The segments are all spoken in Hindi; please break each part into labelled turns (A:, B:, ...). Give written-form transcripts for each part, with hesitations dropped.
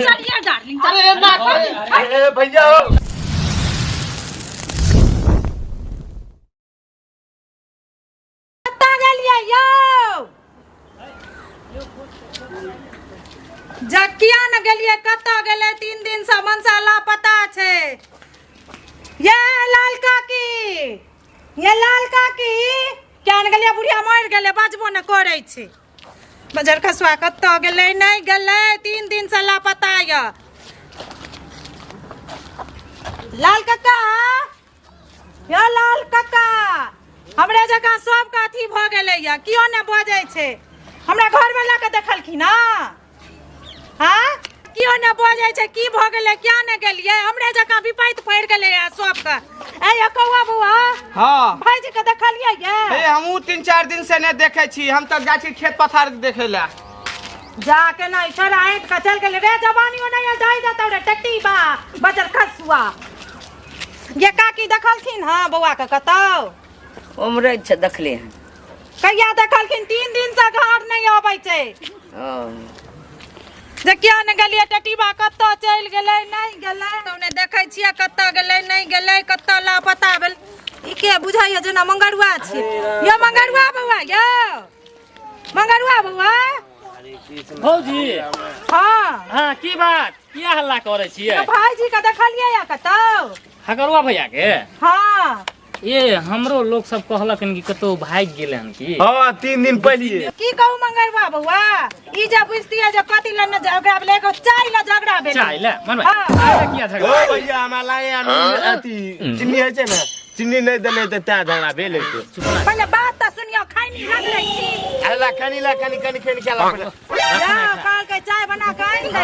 A: चलिए डार्लिंग
B: अरे भैया
A: जकिया न गेलिए कत गेले 3 दिन से मनसा लापता छे। ये लाल काकी क्या न गेलिए बुढ़िया मर गेले बाजबो न करे छे। बजर खसवा कत गेले नहीं गेले 3 दिन से लापता य। लाल काका या लाल काका हमरे जगह सब का अथी भ गेले य कियो न बजै छे। हमरा घर में लाके देखलखिन ना हां कियो न बजै छे की भ गेले क्या न गेलिए हमरे जगह विपैत पड़ गेले है सब का। ए कौवा बुआ
C: हां
A: भाईजी के देखलिए ये
C: ए हमहू 3-4 दिन से ने देखे छी। हम त जाय छी खेत पथार देखे ला
A: जाके नहीं छोरा हट के चल गेले रे जवानी हो नहीं जाई जाता रे टट्टी बा बजर खसुआ। ये काकी देखलखिन हां बउआ के कतौ
D: उमरे छे देखले हैं
A: कहिया देखलखिन 3 दिन से घर नहीं आबै छे। जे क्या न गेलिए टटीबा कत्तो चल गेले नहीं गेले तोने देखै छियै कत्तो गेले नहीं गेले कत्तो लापता भेल ई के बुझाइए जेना मंगरुआ छी। यो मंगरुआ बउआ यो मंगरुआ बउआ
E: भौजी
A: हां
E: हां की बात किया हल्ला करे छियै।
A: भाईजी के देखलिए या कत्तो
E: हकरुआ भैया के
A: हां
E: ये हमरो लोग सब कहलकन कि कतो भाग गेले हन की।
C: हां 3 दिन पहले
A: की कहू मंगरुआ बउआ ई जे बुझतिया जे कथि ल न झगड़ा भेले को चाय ल झगड़ा भेले
E: चाय ले मन भाई किया झगड़ा
C: ओ भैया हमरा लाए अथी चिन्नी है छे ना चिन्नी नहीं देले त ता झगड़ा भेले छे।
A: पहले बात त सुनियो खैनी रख लै छी।
C: अल्लाह कनी खेन खेला
A: या काल के चाय बना के आइन दे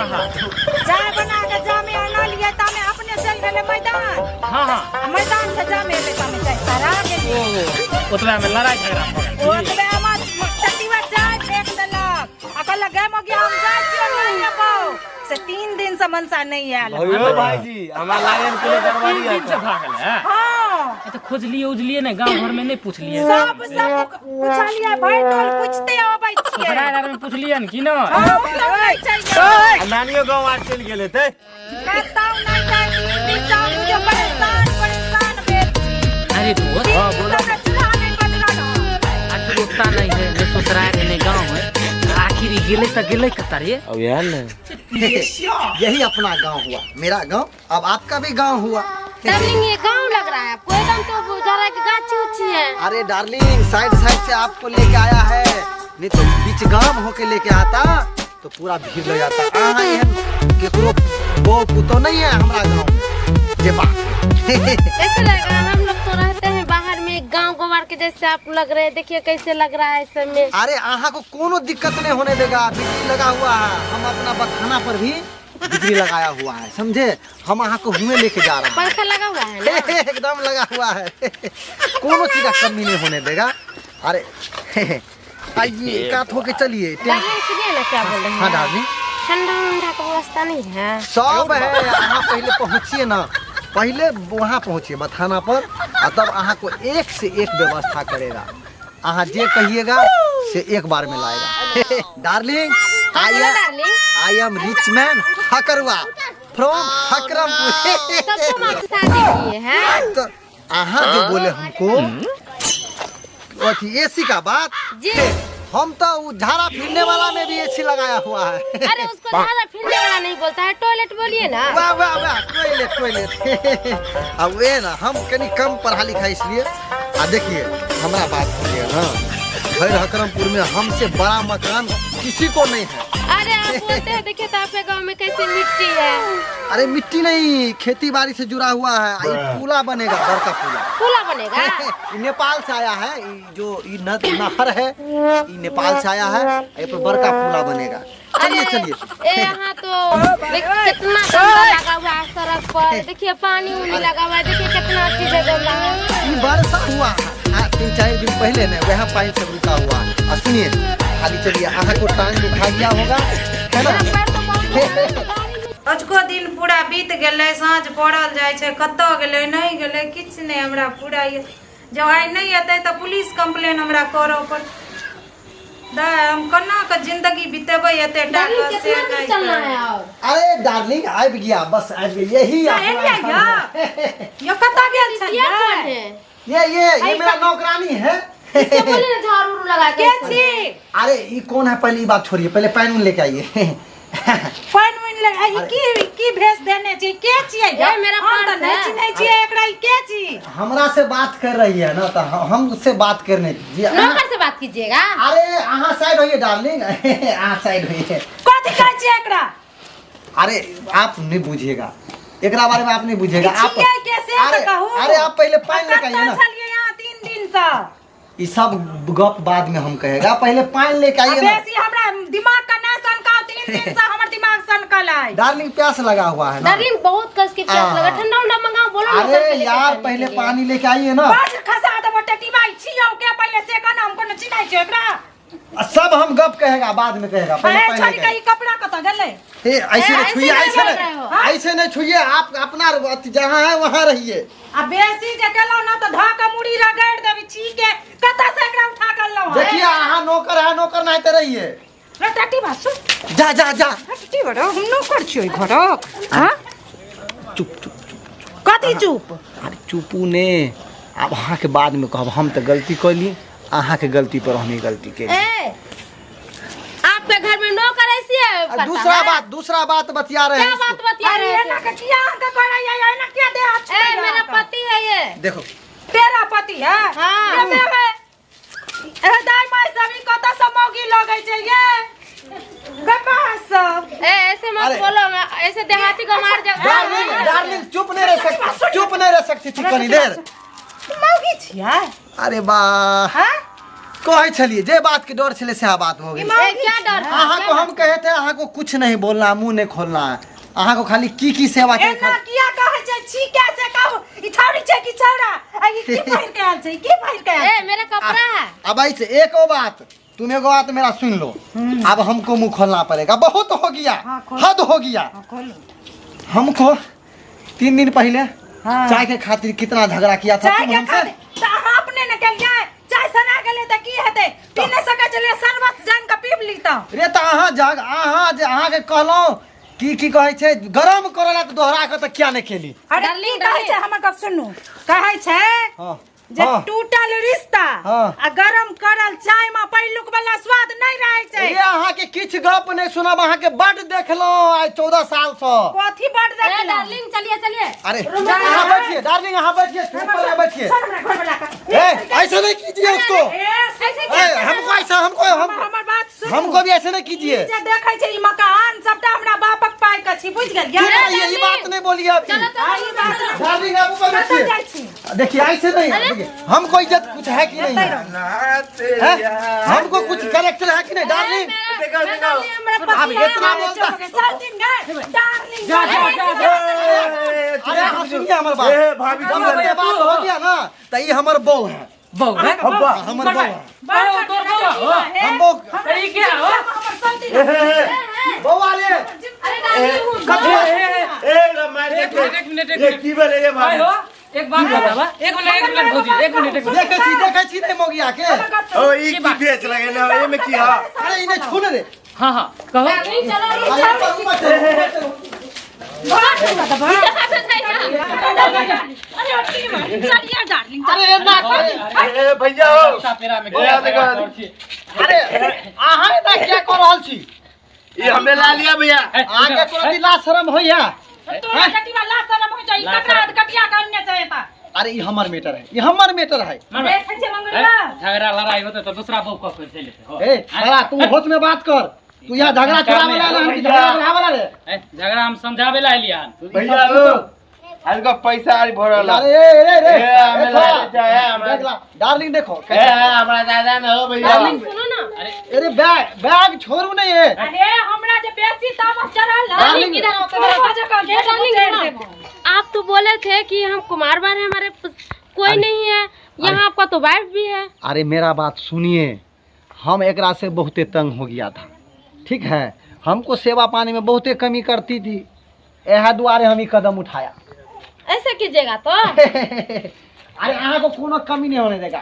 A: चाय बना के जामे आना लिए तामे अपने चल गेले मैदान।
E: हां हां
A: मैदान से जामे ले तामे चाय सारा गेली
E: ओतबे में लड़ाई झगड़ा हो गइल।
A: ओतबे हम टटीवा चाय फेंक देलक अकल लगे मो गया हम जाय छियै नहीं लेबो से 3 दिन से मनसा नहीं आयल।
C: ओ भाईजी हमरा लायन के दरबारी है
E: से भागल है।
A: हां
E: तो खोजलिए उजलिए ने गांव भर में नहीं पूछलिए
A: सब पूछलिए भाई टोल पूछते आबै छियै
E: बराबर में पूछलिए न कि न
C: नानियो गांव आ चल गेले ते
A: बताओ नहीं जाय 3 दिन से मुझे परेशान भेल।
E: अरे दोस्त
A: हां बोलो चूल्हा नहीं बजला
E: आज रोकता नहीं है जो ससुराल है गांव है आखिर गेले त गेले कतारे।
C: अब यार ना
F: यही अपना गांव हुआ मेरा गांव अब आपका भी गांव हुआ।
G: डार्लिंग ये गांव लग रहा है आपको एकदम तो उधर एक गाछी उछी है।
F: अरे डार्लिंग साइड से आपको लेके आया है नहीं तो बीच गांव होके लेके आता तो पूरा भीड़ लग जाता। केकरो वो पुतो नहीं है हमारा गांव जे बात
G: कैसे लग रहा है हम लोग तो रहते हैं बाहर में गांव गोवार के जैसे आप लग रहे हैं देखिए कैसे लग रहा है सब में।
F: अरे आहा को कोनो दिक्कत नहीं होने देगा बिजली लगा हुआ है हम अपना बथाना पर भी बिजली लगाया हुआ है समझे। हम आहा को हुए लेके जा रहे हैं
G: पंखा लगा हुआ है ना?
F: एकदम लगा हुआ है कोनो चीज का कमी नहीं होने देगा। अरे आइए काट होके चलिए।
G: डार्लिंग सुनिए ना क्या बोल रहे हैं।
F: हाँ डार्लिंग
G: ठंडा उंडा का व्यवस्था नहीं है।
F: सब है यहाँ पहले पहुँचिए ना पहले वहाँ पहुँचिए बथाना पर और तब अहाँ को एक से एक व्यवस्था करेगा। अहाँ जे कहिएगा से एक बार में लाएगा। Darling I am rich man Hakarua from Hakarampur.
G: तब तो हम आपसे शादी किए हैं।
F: तो अहाँ जो बोले हमको एसी का बात
G: जी
F: हम तो झाड़ा फिरने वाला में भी एसी लगाया हुआ है।
G: अरे उसको झाड़ा फिरने वाला नहीं बोलता है टॉयलेट बोलिए ना।
F: वाह वाह वाह टॉयलेट अब वे ना हम कहीं कम पढ़ा लिखा इसलिए देखिए हमारा बात सुनिए ना खैर हकरमपुर में हमसे बड़ा मकान किसी को नहीं है।
G: अरे आप बोलते हैं देखिए तो आपके गांव में कैसी मिट्टी है।
F: अरे मिट्टी नहीं खेती बाड़ी से जुड़ा हुआ है ये पुला बनेगा बड़का
G: पुला बनेगा।
F: नेपाल से आया है जो नहर है ये नेपाल से आया है ये पर बड़का पुला बनेगा। चलिए चलिए
G: यहाँ तो कितना गंदा लगा हुआ है सड़क पर देखिए पानी उनी लगा हुआ है देखिए कितना अच्छी जगह है।
F: ये वर्षा हुआ 3-4 दिन पहले ना वह पानी से रुका हुआ है। सुनिए खाली चलिए आहा को टांग उठा गया होगा है ना।
A: अजको दिन पूरा बीत गेले साँझ पड़ल जाय छै कत्तो गेले नहीं गेले किछ नहीं हमरा पूरा ये जब आई नहीं एते तो पुलिस कंप्लेन हमरा करो पर हम कन्ना का जिंदगी बितेबै एते टाका से
G: कितना दिन चलना है और
F: अरे डार्लिंग आबि गया, बस आबि गया, यही अपना
A: यो कता गेल छै
G: ये कौन है?
F: ये मेरा नौकरानी है।
G: इसके बोले ना झाड़ू उड़ू लगा के
A: के छी
F: अरे ये कौन है, पहले ये बात छोड़िए, पहले पैन उन लेके आइए।
A: पाइन उइन ले आई की भेस देने छी के छियै
G: ये मेरा
A: हम
G: पर्स
A: त नहीं
G: है।
A: चिन्है छियै एकरा ई के छी
F: हमरा से बात कर रही है ना, तो हमसे बात करने दीजिए।
G: नौकर से बात कीजिएगा।
F: अरे अहाँ साइड होइए डार्लिंग, अहाँ साइड होइए।
A: कथि कहै छियै एकरा
F: अरे आप नहीं बुझिएगा, एकरा बारे में आप नहीं बुझिएगा। आप
A: छियै के से
F: अरे
A: त कहू
F: अरे आप पहले पानी लेके आइए ना।
A: चलिए यहाँ 3 दिन से
F: ये सब गप बाद में हम कहेगा, पहले पानी लेके आइए ना।
A: बेसी हमरा दिमाग का ना सनकाओ 3 दिन से हमर दिमाग सनकल है
F: डार्लिंग प्यास लगा हुआ है ना।
G: डार्लिंग बहुत कस के प्यास लगा, ठंडा उंडा मंगाओ, बोलो ना
F: अरे यार पहले पानी लेके आइए ना।
A: बाज खसा दे बटेटी भाई छियौ के पहले से कना हमको न चिन्है छै एकरा
F: सब हम गप कहेगा, बाद में कहेगा, पहले
A: अरे
F: पानी
A: छोड़
F: लेके
A: के
F: आइए।
A: ई कपड़ा कत गेलै
F: ऐसे नहीं छुइए,
G: ऐसे
F: ऐसे
G: नहीं बोल रहे हो।
F: नहीं, ऐसे नहीं छुइए। आप अपना जहाँ है वहाँ रहिए।
A: आ बेसी जे केलौ ना त धा के मुड़ी रगड़ देबी छी के कत से एकरा उठा के लौ
F: देखिए अहाँ नौकर है, नौकर नहीं तो रहिए।
A: रटाटी बासु
F: जा जा जा।
A: रटाटी बड़ो हम नौकर छियै घरक हां
F: चुप चुप।
A: कथि चुप
F: अरे चुपू ने, अब अहाँ के बाद में कहब हम तो गलती कर ली, अहाँ के गलती पर हम ही गलती के।
G: ए, आपके घर में नौकर ऐसी है पता
F: दूसरा बात बतिया रहे
G: क्या
F: हैं
G: बात
F: इसको।
G: बतिया रहे
A: अरे
G: थे?
A: ना के किया के करे ये ना के दे हाथ
G: ए, मेरा पति है ये।
F: देखो
A: तेरा पति है
G: हाँ।
A: ये बेबे ए दाई माई सभी कत से मौगी लगै छै ये गपास
G: ए, ऐसे मत
F: अरे।
G: बोलो, ऐसे देहाती को मार
F: डार्लिंग
G: जाओ।
F: डार्लिंग चुप नहीं रह सकती, चुप नहीं रह सकती थी कनी देर।
A: मौगी छियै
F: अरे वाह,
A: हां
F: कहै छलिए जे बात के डर छले से बात हो गई।
G: ए, क्या डर है?
F: अहाँ को हम कहे थे अहाँ को कुछ नहीं बोलना, मुंह नहीं खोलना है, अहाँ को खाली की सेवा के
A: एना किया कहै छै छी कैसे कहू ई छौरी छै कि छौरा आ ई की पहिर के आयल छै की पहिर के आयल
G: ए, मेरा कपड़ा है।
F: अब ऐसे एक और बात, तुम एगो बात मेरा सुन लो, अब हमको मुंह खोलना पड़ेगा, बहुत हो गया,
A: हाँ, खोल।
F: हद हो गया।
A: खोलो
F: हमको 3 दिन पहले
A: हाँ।
F: चाय के खातिर कितना झगड़ा किया था
A: चाय
F: तुम
A: के
F: हमसे।
A: खाने त अहाँ अपने न केलियै चाय सना गेलै त की हेतै पी नहि सकै छलियै शरबत जान के पीब लीता
F: रे तो अहाँ के कहलो की कहे छै गरम करला तो दोहरा के तो क्या नहीं खेली।
A: अरे की कहै छै हमर गप सुनू कहै छै
F: हाँ
A: जे
F: हाँ।
A: टूटल रिश्ता
F: हाँ।
A: आ गरम करल चाय में पहिलुक वाला स्वाद नहीं रहे छै
F: ये अहाँ के किछ गप नहीं सुनब, अहाँ के बड देखलो आज 14 साल से।
A: कथी बड
G: ए,
A: देखलौ
G: डार्लिंग चलिए चलिए।
F: अरे अहाँ बैठिए डार्लिंग, अहाँ बैठिए, चुप पर बैठिए।
A: छोड़ हमरा घर वाला का
F: ए ऐसे नहीं कीजिए उसको।
A: ऐसे
F: ए, हमको ऐसा
A: हमर बात सुन
F: हमको भी ऐसे नहीं कीजिए।
A: जे देखै छै ई मकान सबटा हमरा बापक पाइ के छी बुझ गेलियै
F: ये बात नहीं बोलिए अभी।
A: आ, ई बात नहीं।
F: डार्लिंग आप ऊपर
A: कतऽ
F: बैठिए।
A: जाइ छी
F: देखिए ऐसे नहीं, देखिए हमको इज्जत कुछ है कि नहीं है? हैं? हमको कुछ कैरेक्टर है कि नहीं डार्लिंग? अब इतना बोलता। अरे हाँ सुनिए हमारे बात,
B: ए, भाभी जी,
F: जब ये बात हो गया ना तो ये हमार बहू है,
E: बहु है
F: हमार बहू है।
E: अरे तोर बहु हो
F: हम बहू
E: अरे ये क्या हो
F: बहू आ रे।
G: अरे डार्लिंग
E: एक मिनट
B: ये की बोले ये
E: भाई
B: भाभी
E: हो एक बात बतावा एक मिनट भौजी एक मिनट
F: देखे छी नहीं मोगिया के।
B: ओ ई की बेच लगे ना ये में की हा
F: अरे इन्हें छूने रे।
E: हाँ हाँ कहो
G: डार्लिंग चलो
F: अरे ऊपर चलो।
B: ए भैया हो
E: पेरा में
B: ए देखो
F: अरे अहाँ इतना क्या कर रहल छी?
B: ये हमें ला लिया भैया
F: आगे कोनो दिला शर्म होइया? अरे ये हमर मैटर है, ये हमर मैटर है।
E: झगड़ा लड़ाई होता तो दूसरा बहु को फिर लेते हो
F: ए साला तू होश में बात कर, तू यहाँ झगड़ा छोड़ा वाला ना, हम झगड़ा बढ़ा वाला रे।
E: झगड़ा हम समझावे ला लिया
B: भैया हो आज का पैसा आज भरला
F: अरे रे रे
B: ए हमें ला चाहे हमरा
F: देख ला डार्लिंग देखो
B: ए हमरा दादा न हो भैया
G: डार्लिंग सुनो ना।
F: अरे बैग छोड़ू नहीं है।
G: डार्लिंग आप तो बोले थे कि हम कुमार बार हैं, हमारे कोई नहीं है यहाँ, आपका तो वाइफ भी है।
F: अरे मेरा बात सुनिए, हम एकरा से बहुते तंग हो गया था, ठीक है, हमको सेवा पानी में बहुते कमी करती थी, यह दुआरे हम ही कदम उठाया।
G: ऐसे कीजिएगा तो
F: अरे अहाँ को कोनो कमी नहीं होने देगा,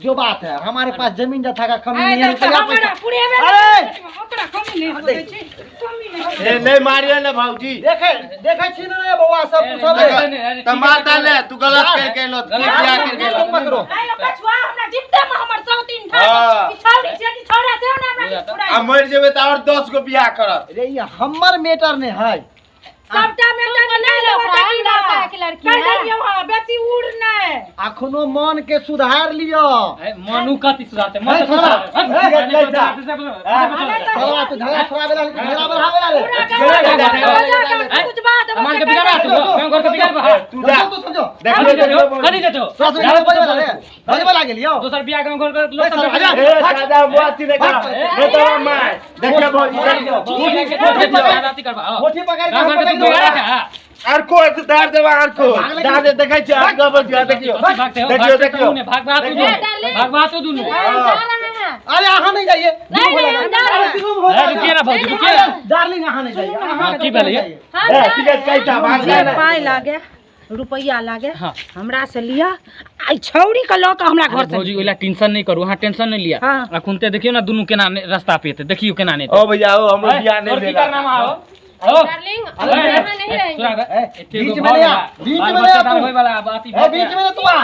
F: जो बात है हमारे पास जमीन जथा का कमी
A: आए
F: नहीं है
A: देखो,
F: रुपया
A: हमरा
F: पैसा
A: पूरे
F: अरे!
A: ओकरा कमी नहीं होय छै कमी नहीं होय
C: ए नहीं मारियो ना भौजी
F: देखे छी ना रे बउआ सब सब
B: टमाटर ले तू गलत कर के लो बियाह कर के लो
F: पकड़ो
A: आइ बचवा हमरा जित्ते में हमर 100-3 ठाक
B: हाँ।
A: पिछाड़ी से कि छोड़ा से ना हमरा पूरा
B: आ मर जेबे त और 10 गो बियाह करत
F: रे ये हमर मेटर ने है
A: सबटा में
G: तुमको नहीं लग रहा है लड़का है कि लड़की
A: कर
G: है?
A: देलियो हां बेसी उड़ नहीं
F: अखनो मन के सुधार लियो
E: मनु कति सुधारते
F: ए,
E: मन
F: छोरा,
E: सुधारते
F: साला तो झगड़ा छोड़ा बेला झगड़ा बढ़ावे ला
A: पूरा कुछ बात
E: हमार के बिगाड़ा तू गांव घर के बिगाड़
B: तू जा
F: तो समझो
B: देख
E: कदी
B: ले
E: देतो कदी देतो
F: बजे ला गेलियो
E: दोसर बियाह गांव घर के लोग
F: ए,
E: सब
B: ए दादा बुआती ने कर रे तोरा माय देख ले भौजी
F: कोठी पकड़
E: गांव घर के तू बिगाड़ा था
B: और को से दार देवा और को दादे देखै छ आगे बजिया देखियो
E: भागते हो
B: देखियो देखियो
E: भागवा तू भागवा तू दुनु
G: जा रहे हैं
F: अरे यहाँ नहीं जाइए
G: नहीं, हम जा रहे हैं।
E: रुकिए ना भौजी रुकिए ना
F: डार्लिंग यहाँ नहीं जाइए यहाँ
E: की भेलै
G: हम
B: ए
G: जा
B: ठीक है कैसा भाग
A: जे
B: जा
A: पाई लागे रुपया लागे
E: हाँ।
A: हमरा से लिया आई छौरी के लऽ के हमरा घर से
E: भौजी ओला टेंशन नहीं करू हां टेंशन नहीं लिया
A: हाँ।
E: अखुनते देखियो ना दुनु केना रास्ता पेते देखियो केना नहीं
B: ओ भैया ओ हमरो बियाह नहीं
E: और की
B: भेला
E: करना में आओ आओ
G: डार्लिंग हम यहाँ नहीं रहेंगे
F: बीच में नहीं आ, बीच में नहीं आ तू।
E: होय वाला बात
F: ए, बीच में तू आ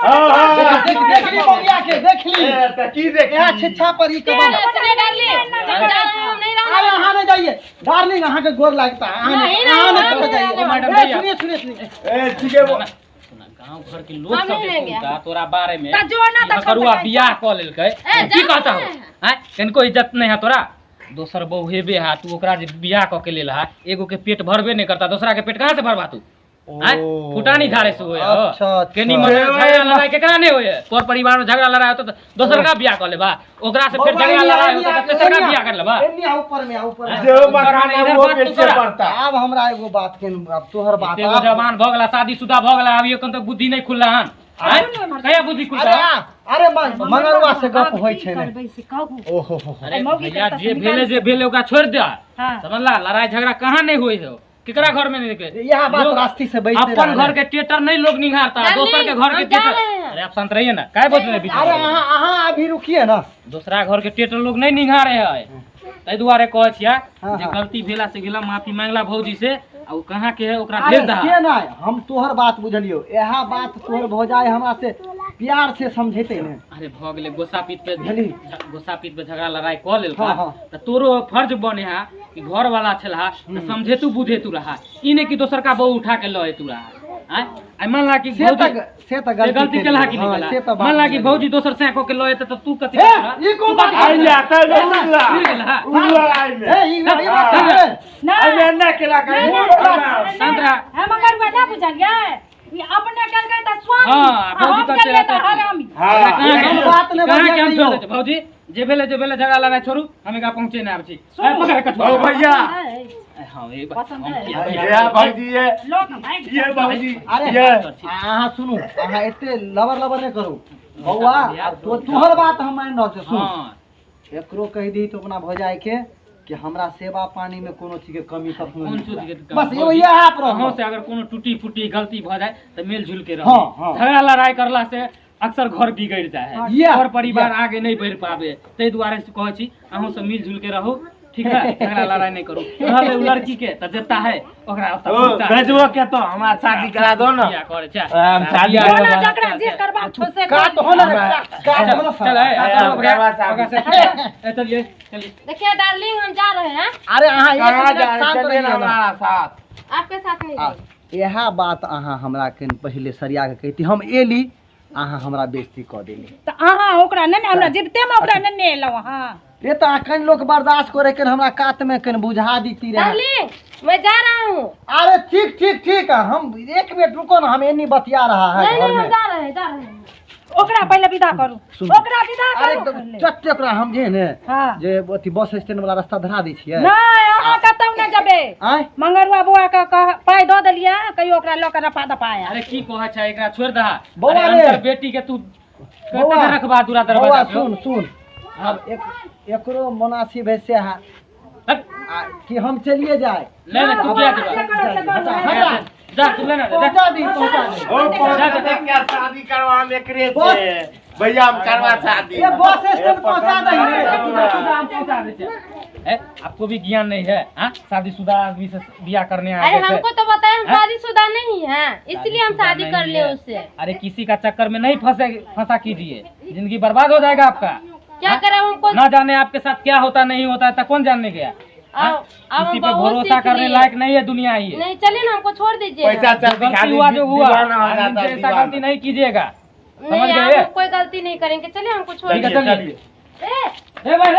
B: हां
F: देख ली बउआ के देख ली
B: ए त की देख
F: यहाँ छिछा पर ही कदम
G: सुनिए डार्लिंग हम जा रहे हैं हम नहीं
F: अरे
G: रहे
F: यहाँ नहीं जाइए डार्लिंग यहाँ के गोर लगता है
G: नहीं,
F: यहाँ
G: नहीं,
F: नहीं
G: नहीं,
F: जाइए
E: मैडम
F: ए,
E: भैया।
F: सुनिए सुनिए सुनिए
B: ए ठीक है वो
E: गांव घर के लोग
G: हम
E: सब
G: नहीं लेंगे।
E: देखता तोरा बारे में
A: त जो ना त
E: करुआ बियाह क लेलकै
G: ए,
E: की
G: जा
E: कहता हो
G: रहे हैं।
E: हैं कनको इज्जत नहीं है तोरा दोसर बहू हेबे है तू ओकरा जे बियाह क के लेल है एगो के पेट भरबे नहीं करता दूसरा के पेट कहां से भरबा तू हैं फुटानी झाड़े से होय
F: अच्छा, अच्छा।
E: केनी मन झगड़ा लड़ाई केकरा नहीं होय तोर परिवार में झगड़ा लड़ाई होता तो दोसर का बियाह क लेबा ओकरा से फिर झगड़ा लड़ाई होता तो तेसर का बियाह कर लेबा
F: एन्नी आ ऊपर में आ ऊपर में
B: जो मकान है
E: इधर
B: वो
E: बात
B: पीछे
E: तू करा।
B: पड़ता
F: अब हमरा एगो बात के अब तोहर बात
E: एगो जवान भ गेला शादीशुदा भ गेला अभी एखन तक बुद्धि नहीं खुलला हन हैं कहिया बुद्धि
F: अरे
E: खुलता
F: आ, अरे मंगरवा से गप होय छै ने
A: करबै से कहू
F: ओहो हो
E: अरे
A: मौगी
E: भैया
A: के
E: जे भेले ओकरा छोड़ दे
A: हाँ।
E: समझला लड़ाई झगड़ा कहाँ नहीं हुई हो केकरा घर में नहीं देखे
F: यह बात
E: लोग
F: रास्ती से बैठते
E: अपन
F: रहना।
E: घर के टेटर नहीं लोग निहारता
G: डार्लिंग,
E: दोसर के घर के
G: हम जा
E: टेटर
G: रहे हैं।
E: अरे आप शांत रहिए ना काय बोल रहे बीच
F: अरे
E: में
F: अहाँ अभी रुकिए ना
E: दूसरा घर के टेटर लोग नहीं निहारे है ताहि दुआरे कहै छियै
F: हाँ,
E: जे
F: हाँ।
E: गलती भेला से गेला माफी मांगला भौजी से आ उ कहाँ के है ओकरा
F: अरे
E: भेज दहा
F: से ना हम तोहर बात बुझलियो यह बात तोहर भौजाई हमरा से प्यार से समझेते ने
E: अरे भ गेले गोसापीत पे
F: बुझली?
E: गोसापीत पे झगड़ा लड़ाई क लेलका
F: हाँ, हाँ।
E: त तोरो फर्ज बने हा कि घर वाला छला त समझेतू बुझेतू रहा ई ने कि दोसर का बहू उठा के लए तू रहा आई मान ला कि
F: से
E: भौजी
F: तक से तक
E: से गलती केला कि नहीं
F: हाँ, से
E: केला
F: तो
E: मान ला कि
F: बात
E: भौजी दोसर से को के लए त तू कथि
F: ए,
E: करला
F: ई को बात
B: आई जाता है उल्ला
E: गेला
B: उल्ला आई में
F: ए ई बात है
B: आई में ना केला का
E: संतरा
A: हम अगर बेटा बुझलिए ई अपने करके त स्वामी
E: हाँ, भौजी
A: हम
E: करते
A: करले त
E: रहते।
A: हरामी
B: हां
F: बात ने
E: कहाँ
F: बढ़िया
E: के हम
F: कहियो।
E: छोड़ देते भौजी जे भेले झगड़ा लड़ाई छोड़ू हमें का पहुंचे ना आब छी पकड़ के
B: ओ भैया
E: हां ये
A: पसंद है।
B: ये भाईजी ये
A: लोग भाई
B: ये भाईजी
F: अरे
B: ये
F: अहाँ सुनू अहाँ एते लबर लबर नहीं करू बौआ तो तोहर बात हम मान रहल छी सुन
E: हां
F: एकरो कह दी तो अपना भौजाई के कि हमरा सेवा पानी में कोनो चीज के कमी कखनो
E: कौन
F: नहीं
E: चीज
F: हुए।
E: के
F: बस ये आप
E: अहों
F: रहो
E: से अगर कोनो टूटी फूटी गलती भ जाए तो मिलजुल के रहो
F: हाँ, हाँ।
E: झगड़ा लड़ाई करला से अक्सर घर बिगड़ जाए
F: ये,
E: और परिवार
F: ये।
E: आगे नहीं बढ़ पावे तै दुआरे से कहै छी अहों से मिलजुल के रहो ठीक है झगड़ा लड़ाई नहीं करू रहले उ लड़की के त जेता है ओकरा ओता
B: ओ भेजबो के तो हमरा शादी करा दो ना
E: बियाह करे छै
B: हम शादी
E: बियाह
B: करा
A: बोला
B: दो।
A: जकरा जे करबा छोसे
F: काट हो ना रे, काट हो ना
E: चल है
B: हम करवा चाहते
E: चलिए चलिए
G: देखिए डार्लिंग हम जा रहे हैं
F: अरे अहाँ एक
B: कहाँ
F: मिनट
B: जा
F: शांत
B: चलिए
F: रहिए
B: ना
F: ना।
B: हमारा साथ
G: आपके साथ नहीं जाएंगे।
F: यह बात अहाँ हमरा के पहले सरिया के कहती हम एली अहाँ हमरा बेइज्जती कऽ देली
A: त अहाँ ओकरा न हमरा जिबते में ओकरा न एलौ हां
F: ये तो अखन लोग बर्दाश्त करे के हमरा कात में कन बुझा दीती रहे
G: डार्लिंग मैं जा रहा हूँ।
F: अरे ठीक ठीक ठीक है हम एक मिनट रुको ना हम एनी बतिया रहा है
G: नहीं
F: घर
G: नहीं हम
F: में
G: जा रहे हैं जा रहे हैं।
A: ओकरा पहले विदा करू
F: सुन।
A: ओकरा विदा
F: अरे
A: करू
F: एकदम
A: पहले।
F: चट्टे ओकरा हम जे ने
A: हाँ।
F: जे अथी बस स्टैंड वाला रास्ता धरा दै छियै
A: नहीं अहाँ कतौ न जबे
F: आय
A: मंगरुआ बुआ के पाई दऽ देलियै कहियो ओकरा लऽ के रपा दपाया
E: अरे की कहै छै एकरा छोड़ दहा
F: बौआ
E: अरे
F: रे।
E: अंतर बेटी के तू
F: बौआ।
E: कते रखबा दूरा
F: बौआ
E: दरवाजा पे
F: सुन सुन अब एकरो मुनासिब है से है
E: हट
F: कि हम चलिए जाए
E: ले ले तू क्या
A: से
E: देबा
A: करो, से करो।
F: हटा
E: जा तू ले ना जा
F: पहुंचा दी पहुंचा दी
B: ओ पहुंचा दे क्या शादी करवा में करे
F: बस।
B: से
C: भैया हम करवा शादी
B: ये बस स्टैंड पहुंचा दे
E: आपको भी ज्ञान नहीं है हाँ? शादीशुदा आदमी से बियाह करने आए
G: अरे
E: थे।
G: हमको तो बताया हम
E: हाँ?
G: शादीशुदा नहीं है, इसलिए हम
E: शादीशुदा
G: शादी
E: नहीं
G: कर ले
E: है।
G: उससे।
E: अरे किसी का चक्कर में नहीं फंसा कीजिए, जिंदगी बर्बाद हो जाएगा आपका।
G: क्या
E: हाँ?
G: करें हमको?
E: ना जाने आपके साथ क्या होता नहीं होता है, तो कौन जानने गया। हाँ?
G: अब
E: किसी
G: हम
E: पे
G: बहुत
E: भरोसा
G: सीख
E: करने
G: लिए।
E: लायक नहीं है दुनिया ये।
G: नहीं चलिए ना, हमको छोड़ दीजिए।
C: पैसा
E: जो
C: चल
E: गलती हुआ जो हुआ, आदमी से ऐसा गलती नहीं कीजिएगा, समझ
G: नहीं
E: गए।
G: हम कोई गलती नहीं करेंगे, चलिए हमको छोड़
E: ठीक है
G: दीजिए।
E: चलिए। ए भाई,